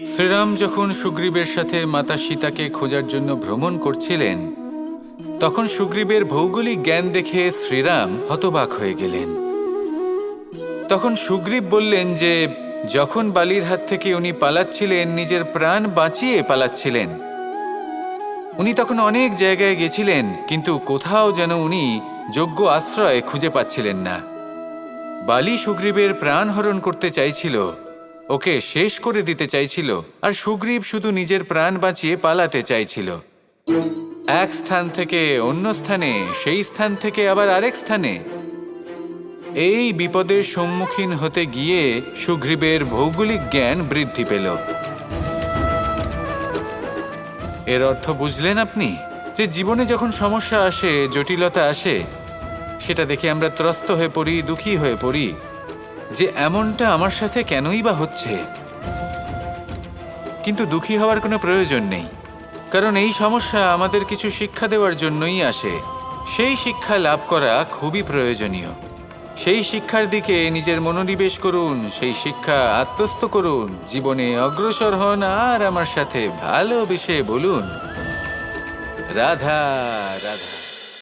শ্রীরাম যখন সুগ্রীবের সাথে মাতা সীতাকে খোঁজার জন্য ভ্রমণ করছিলেন, তখন সুগ্রীবের ভৌগোলিক জ্ঞান দেখে শ্রীরাম হতবাক হয়ে গেলেন। তখন সুগ্রীব বললেন যে যখন বালির হাত থেকে উনি পালাচ্ছিলেন, নিজের প্রাণ বাঁচিয়ে পালাচ্ছিলেন, উনি তখন অনেক জায়গায় গেছিলেন, কিন্তু কোথাও যেন উনি যোগ্য আশ্রয় খুঁজে পাচ্ছিলেন না। বালি সুগ্রীবের প্রাণ হরণ করতে চাইছিল, ওকে শেষ করে দিতে চাইছিল, আর সুগ্রীব শুধু নিজের প্রাণ বাঁচিয়ে পালাতে চাইছিল। এক স্থান থেকে অন্য স্থানে, সেই স্থান থেকে আবার আরেক স্থানে। এই বিপদের সম্মুখীন হতে গিয়ে সুগ্রীবের ভৌগোলিক জ্ঞান বৃদ্ধি পেল। এর অর্থ বুঝলেন আপনি? যে জীবনে যখন সমস্যা আসে, জটিলতা আসে, সেটা দেখে আমরা ত্রস্ত হয়ে পড়ি, দুঃখী হয়ে পড়ি যে এমনটা আমার সাথে কেনই বা হচ্ছে। কিন্তু দুঃখী হওয়ার কোনো প্রয়োজন নেই, কারণ এই সমস্যা আমাদের কিছু শিক্ষা দেওয়ার জন্যই আসে। সেই শিক্ষা লাভ করা খুবই প্রয়োজনীয়। সেই শিক্ষার দিকে নিজের মনোনিবেশ করুন, সেই শিক্ষা আত্মস্থ করুন, জীবনে অগ্রসর হন, আর আমার সাথে ভালোবেসে বলুন রাধা রাধা।